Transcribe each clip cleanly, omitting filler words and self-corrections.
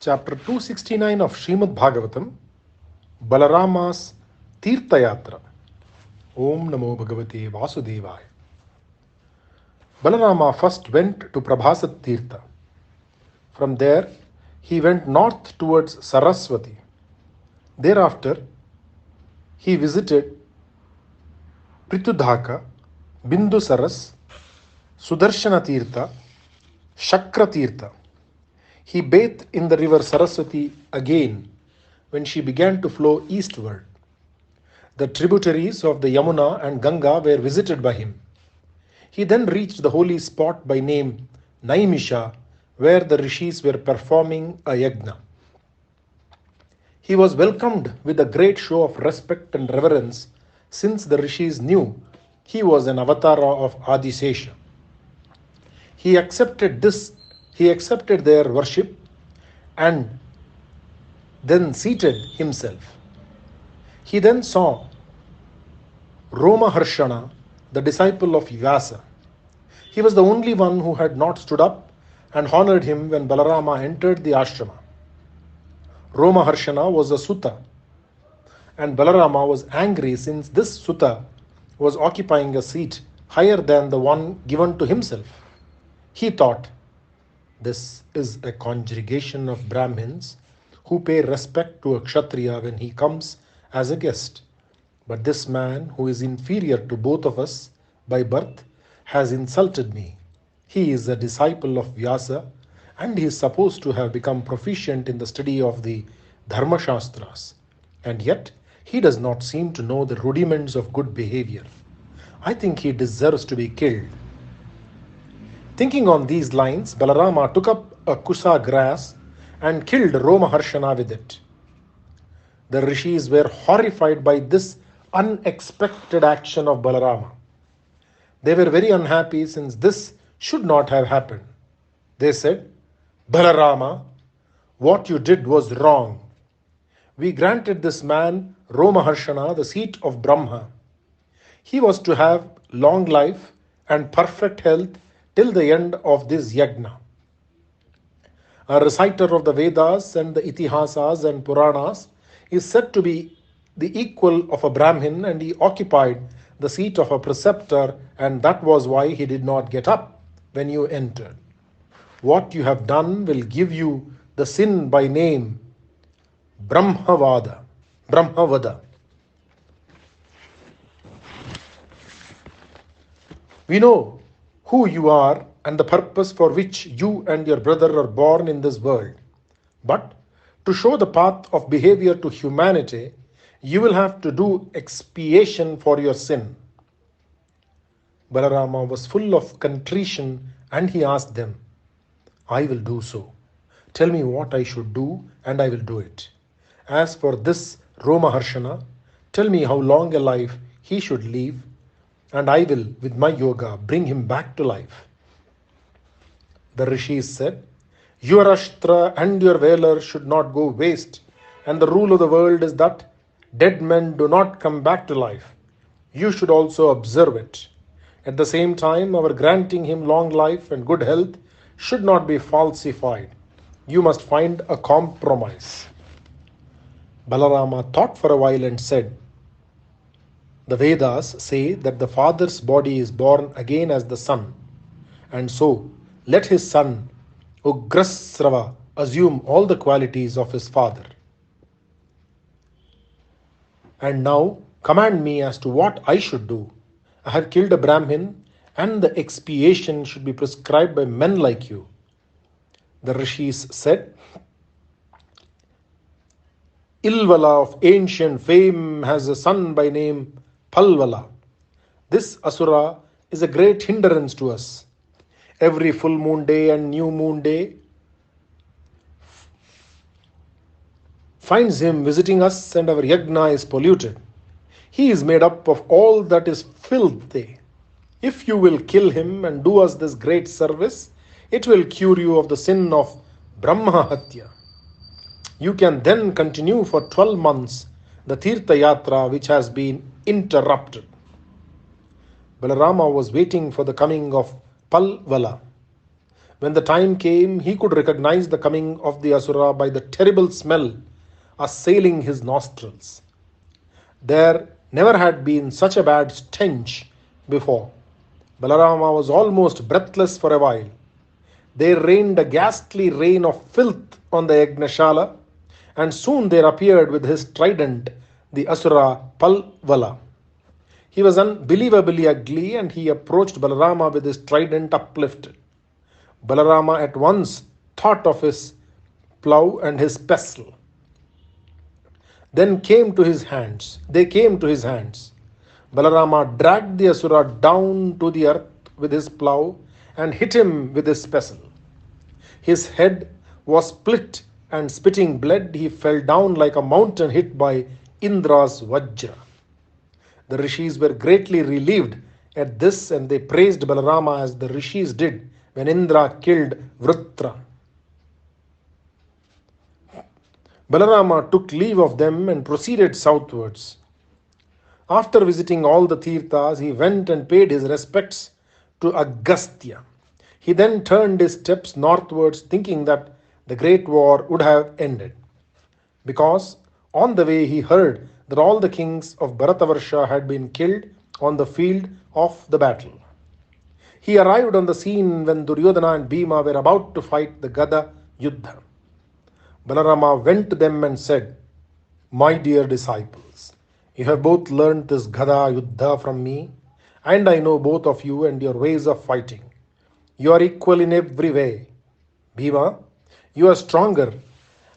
Chapter 269 of Shrimadbhagavatam, Balarama's Tirthayatra. Om Namo Bhagavate Vasudevaya. Balarama first went to Prabhasat Tirtha. From there, he went north towards Saraswati. Thereafter, he visited Pritudhaka, Bindu Saras, Sudarshana Tirtha, Shakra Tirtha. He bathed in the river Saraswati again when she began to flow eastward. The tributaries of the Yamuna and Ganga were visited by him. He then reached the holy spot by name Naimisha, where the rishis were performing a yajna. He was welcomed with a great show of respect and reverence, since the rishis knew he was an avatara of Adisesha. He accepted their worship and then seated himself. He then saw Romaharshana, the disciple of Vyasa. He was the only one who had not stood up and honored him when Balarama entered the ashrama. Romaharshana was a sutta, and Balarama was angry since this sutta was occupying a seat higher than the one given to himself. He thought, this is a congregation of Brahmins who pay respect to a Kshatriya when he comes as a guest. But this man, who is inferior to both of us by birth, has insulted me. He is a disciple of Vyasa, and he is supposed to have become proficient in the study of the Dharma Shastras. And yet, he does not seem to know the rudiments of good behavior. I think he deserves to be killed. Thinking on these lines, Balarama took up a kusa grass and killed Romaharshana with it. The rishis were horrified by this unexpected action of Balarama. They were very unhappy since this should not have happened. They said, Balarama, what you did was wrong. We granted this man Romaharshana the seat of Brahma. He was to have long life and perfect health till the end of this yajna. A reciter of the Vedas and the Itihasas and Puranas is said to be the equal of a Brahmin, and he occupied the seat of a preceptor, and that was why he did not get up when you entered. What you have done will give you the sin by name Brahmavada. We know who you are and the purpose for which you and your brother are born in this world. But to show the path of behavior to humanity, you will have to do expiation for your sin. Balarama was full of contrition, and he asked them, I will do so. Tell me what I should do, and I will do it. As for this Romaharshana, tell me how long a life he should live, and I will, with my yoga, bring him back to life. The rishis said, your Ashtra and your valor should not go waste, and the rule of the world is that dead men do not come back to life. You should also observe it. At the same time, our granting him long life and good health should not be falsified. You must find a compromise. Balarama thought for a while and said, the Vedas say that the father's body is born again as the son, and so let his son Ugrasrava assume all the qualities of his father. And now command me as to what I should do. I have killed a Brahmin, and the expiation should be prescribed by men like you. The rishis said, Ilvala of ancient fame has a son by name Palvala. This asura is a great hindrance to us. Every full moon day and new moon day finds him visiting us, and our yajna is polluted. He is made up of all that is filthy. If you will kill him and do us this great service, it will cure you of the sin of Brahma Hatya. You can then continue for 12 months the Tirtha Yatra which has been interrupted. Balarama was waiting for the coming of Palvala. When the time came, he could recognize the coming of the Asura by the terrible smell assailing his nostrils. There never had been such a bad stench before. Balarama was almost breathless for a while. There rained a ghastly rain of filth on the Yagnashala, and soon there appeared with his trident the Asura Palvala. He was unbelievably ugly, and he approached Balarama with his trident uplifted. Balarama at once thought of his plough and his pestle. Then came to his hands. They came to his hands. Balarama dragged the Asura down to the earth with his plough and hit him with his pestle. His head was split, and spitting blood, he fell down like a mountain hit by Indra's Vajra. The rishis were greatly relieved at this, and they praised Balarama as the rishis did when Indra killed Vritra. Balarama took leave of them and proceeded southwards. After visiting all the Tirthas, he went and paid his respects to Agastya. He then turned his steps northwards, thinking that the great war would have ended. Because on the way he heard that all the kings of Bharatavarsha had been killed on the field of the battle. He arrived on the scene when Duryodhana and Bhima were about to fight the Gada Yuddha. Balarama went to them and said, "My dear disciples, you have both learnt this Gada Yuddha from me, and I know both of you and your ways of fighting. You are equal in every way. Bhima, you are stronger,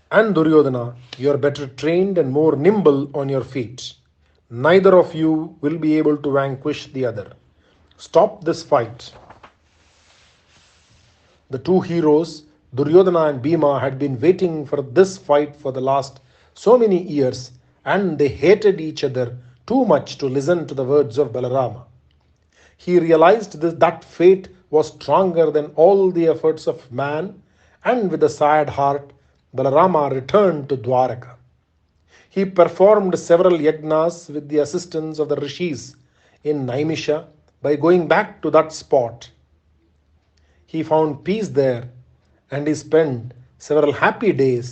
and Duryodhana, you are better trained and more nimble on your feet. Neither of you will be able to vanquish the other. Stop this fight." The two heroes, Duryodhana and Bhima, had been waiting for this fight for the last so many years, and they hated each other too much to listen to the words of Balarama. He realized that fate was stronger than all the efforts of man, and with a sad heart, Balarama returned to Dwaraka. He performed several yagnas with the assistance of the rishis in Naimisha by going back to that spot. He found peace there, and he spent several happy days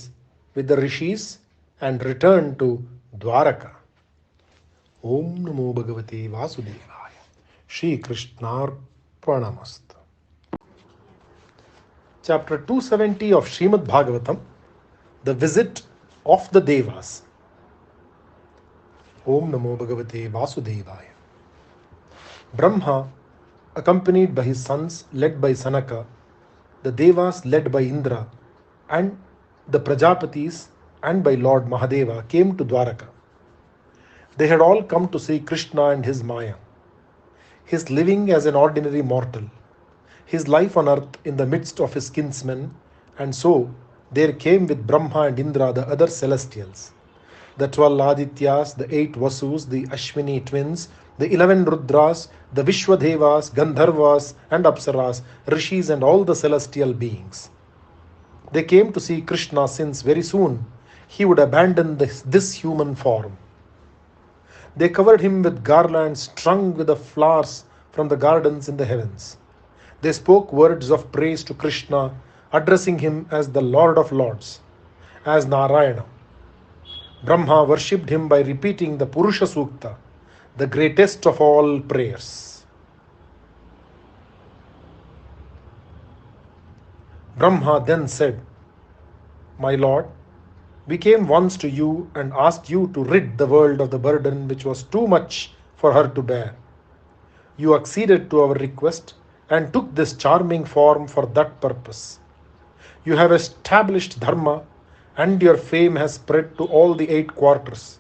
with the rishis and returned to Dwaraka. Om Namo Bhagavate Vasudevaya. Shri Krishnarpanamast. Chapter 270 of Shrimadbhagavatam, The Visit of the Devas. Om Namo Bhagavate Vasudevaya. Brahma, accompanied by his sons led by Sanaka, the Devas led by Indra, and the Prajapatis and by Lord Mahadeva came to Dwaraka. They had all come to see Krishna and his Maya, his living as an ordinary mortal, his life on earth in the midst of his kinsmen, and so there came with Brahma and Indra the other celestials, the 12 Adityas, the 8 Vasus, the Ashwini twins, the 11 Rudras, the Vishwadevas, Gandharvas and Apsaras, Rishis and all the celestial beings. They came to see Krishna since very soon he would abandon this human form. They covered him with garlands strung with the flowers from the gardens in the heavens. They spoke words of praise to Krishna, addressing him as the Lord of Lords, as Narayana. Brahma worshipped him by repeating the Purusha Sukta, the greatest of all prayers. Brahma then said, "My Lord, we came once to you and asked you to rid the world of the burden which was too much for her to bear. You acceded to our request and took this charming form for that purpose. You have established Dharma, and your fame has spread to all the 8 quarters.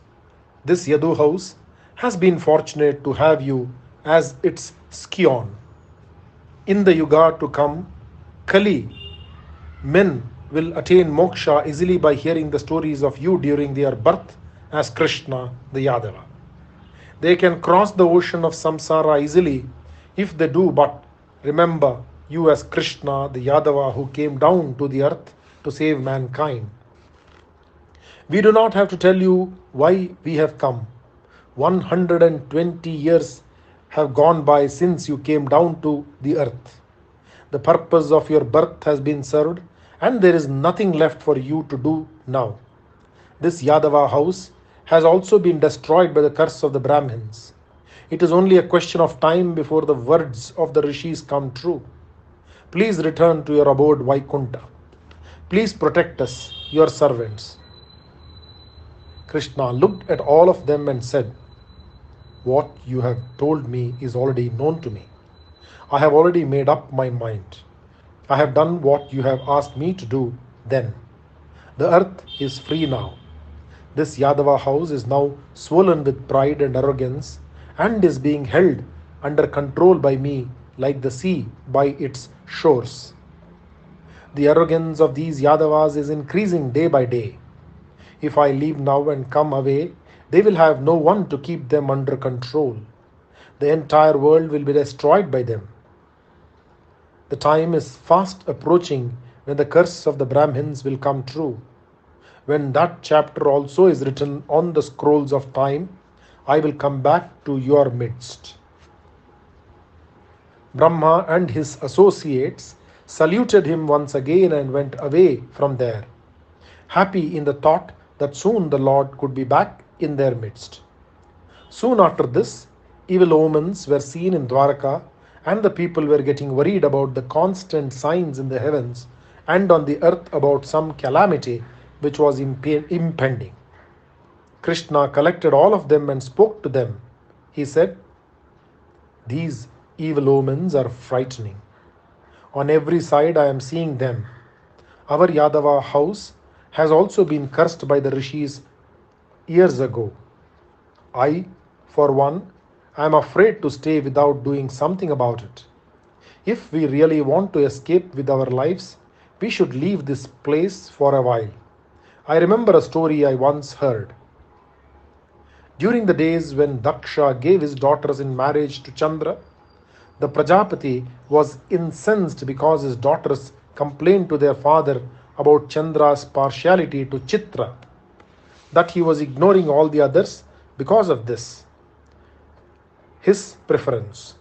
This Yadu house has been fortunate to have you as its scion. In the Yuga to come, Kali, men will attain moksha easily by hearing the stories of you during their birth as Krishna the Yadava. They can cross the ocean of samsara easily if they do but remember you as Krishna the Yadava who came down to the earth to save mankind. We do not have to tell you why we have come. 120 years have gone by since you came down to the earth. The purpose of your birth has been served, and there is nothing left for you to do now. This Yadava house has also been destroyed by the curse of the Brahmins. It is only a question of time before the words of the rishis come true. Please return to your abode Vaikunta. Please protect us, your servants. Krishna looked at all of them and said, "What you have told me is already known to me. I have already made up my mind. I have done what you have asked me to do then. The earth is free now. This Yadava house is now swollen with pride and arrogance and is being held under control by me like the sea by its shores. The arrogance of these Yadavas is increasing day by day. If I leave now and come away, they will have no one to keep them under control. The entire world will be destroyed by them. The time is fast approaching when the curse of the Brahmins will come true. When that chapter also is written on the scrolls of time, I will come back to your midst." Brahma and his associates saluted him once again and went away from there, happy in the thought that soon the Lord could be back in their midst. Soon after this, evil omens were seen in Dwaraka, and the people were getting worried about the constant signs in the heavens and on the earth about some calamity which was impending. Krishna collected all of them and spoke to them. He said, "These evil omens are frightening. On every side I am seeing them. Our Yadava house has also been cursed by the rishis years ago. I, for one, am afraid to stay without doing something about it. If we really want to escape with our lives, we should leave this place for a while. I remember a story I once heard. During the days when Daksha gave his daughters in marriage to Chandra, the Prajapati was incensed because his daughters complained to their father about Chandra's partiality to Chitra, that he was ignoring all the others because of this, his preference.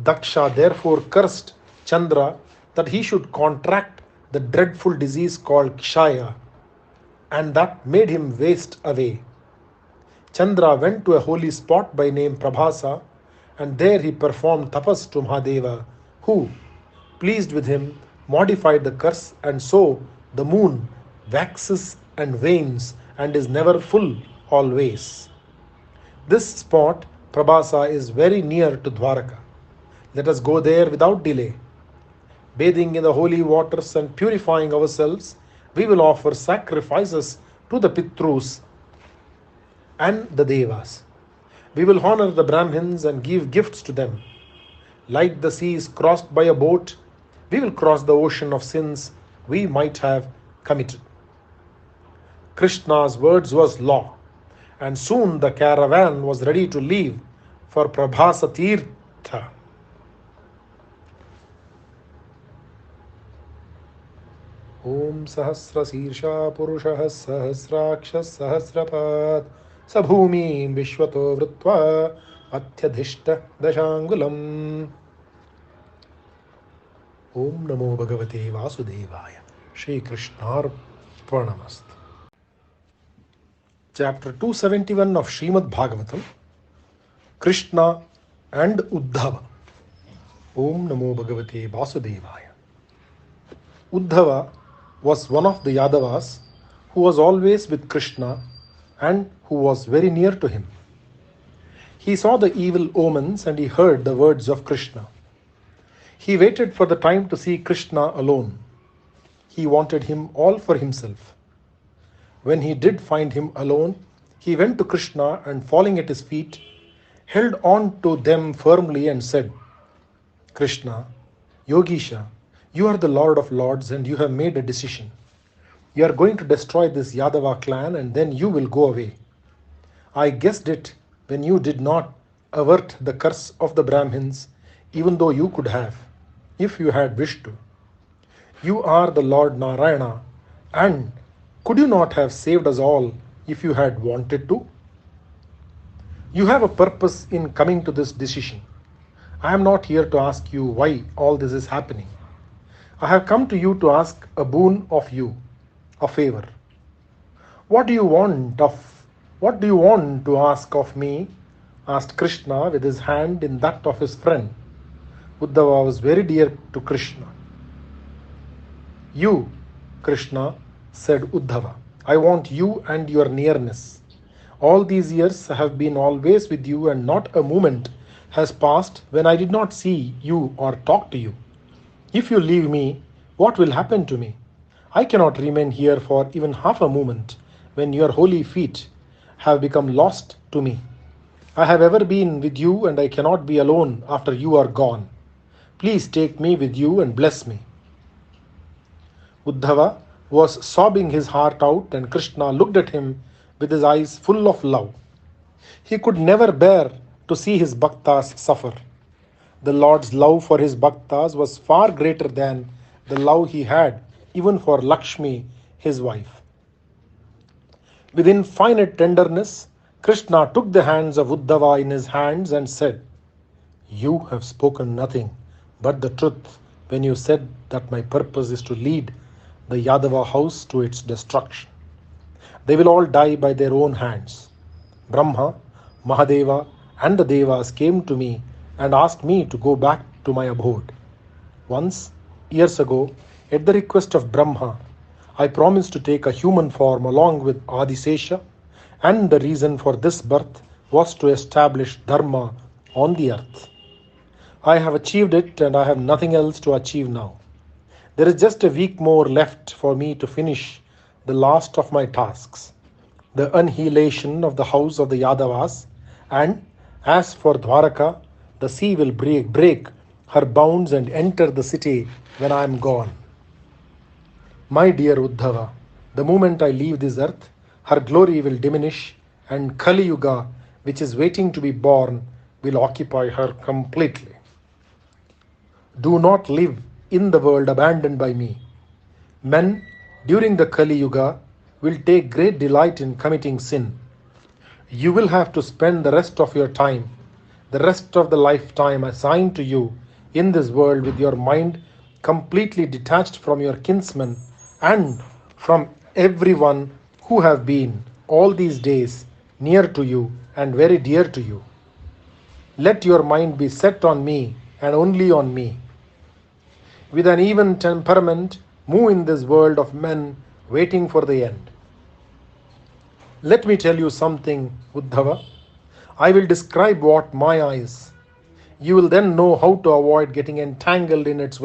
Daksha therefore cursed Chandra that he should contract the dreadful disease called Kshaya, and that made him waste away. Chandra went to a holy spot by name Prabhasa, and there he performed tapas to Mahadeva, who, pleased with him, modified the curse, and so the moon waxes and wanes and is never full always. This spot, Prabhasa, is very near to Dwaraka. Let us go there without delay. Bathing in the holy waters and purifying ourselves, we will offer sacrifices to the Pitrus and the Devas. We will honor the Brahmins and give gifts to them. Like the sea is crossed by a boat, we will cross the ocean of sins we might have committed." Krishna's words was law, and soon the caravan was ready to leave for Prabhasa Tirtha. Om Sahasra Sirsha Purushah Sahasrakshas Sahasrapat Sabhumim Vishwato Vrutva Atyadhishta Dashangulam. Om Namo Bhagavate Vasudevaya. Shri Krishnarpanamast. Chapter 271 of Shrimadbhagavatam. Krishna and Uddhava. Om Namo Bhagavate Vasudevaya. Uddhava was one of the Yadavas who was always with Krishna and who was very near to him. He saw the evil omens and he heard the words of Krishna. He waited for the time to see Krishna alone. He wanted him all for himself. When he did find him alone, he went to Krishna and, falling at his feet, held on to them firmly and said, "Krishna, Yogisha, you are the Lord of Lords and you have made a decision. You are going to destroy this Yadava clan and then you will go away. I guessed it when you did not avert the curse of the Brahmins, even though you could have, if you had wished to. You are the Lord Narayana, and could you not have saved us all if you had wanted to? You have a purpose in coming to this decision. I am not here to ask you why all this is happening. I have come to you to ask a boon of you, a favor. What do you want of what do you want to ask of me? Asked Krishna with his hand in that of his friend. Uddhava was very dear to Krishna. You, Krishna, said Uddhava. I want you and your nearness. All these years I have been always with you, and not a moment has passed when I did not see you or talk to you. If you leave me, what will happen to me? I cannot remain here for even half a moment when your holy feet have become lost to me. I have ever been with you, and I cannot be alone after you are gone. Please take me with you and bless me. Uddhava was sobbing his heart out, and Krishna looked at him with his eyes full of love. He could never bear to see his bhaktas suffer. The Lord's love for his bhaktas was far greater than the love he had even for Lakshmi, his wife. With infinite tenderness, Krishna took the hands of Uddhava in his hands and said, You have spoken nothing but the truth when you said that my purpose is to lead the Yadava house to its destruction. They will all die by their own hands. Brahma, Mahadeva, and the Devas came to me and asked me to go back to my abode. Once, years ago, at the request of Brahma, I promised to take a human form along with Adisesha, and the reason for this birth was to establish Dharma on the earth. I have achieved it, and I have nothing else to achieve now. There is just a week more left for me to finish the last of my tasks, the annihilation of the house of the Yadavas, and as for Dwaraka, the sea will break her bounds and enter the city when I am gone. My dear Uddhava, the moment I leave this earth, her glory will diminish, and Kali Yuga, which is waiting to be born, will occupy her completely. Do not live in the world abandoned by me. Men during the Kali Yuga will take great delight in committing sin. You will have to spend the rest of your time, the rest of the lifetime assigned to you in this world, with your mind completely detached from your kinsmen and from everyone who have been all these days near to you and very dear to you. Let your mind be set on me and only on me. With an even temperament, move in this world of men waiting for the end. Let me tell you something, Uddhava. I will describe what Maya is. You will then know how to avoid getting entangled in its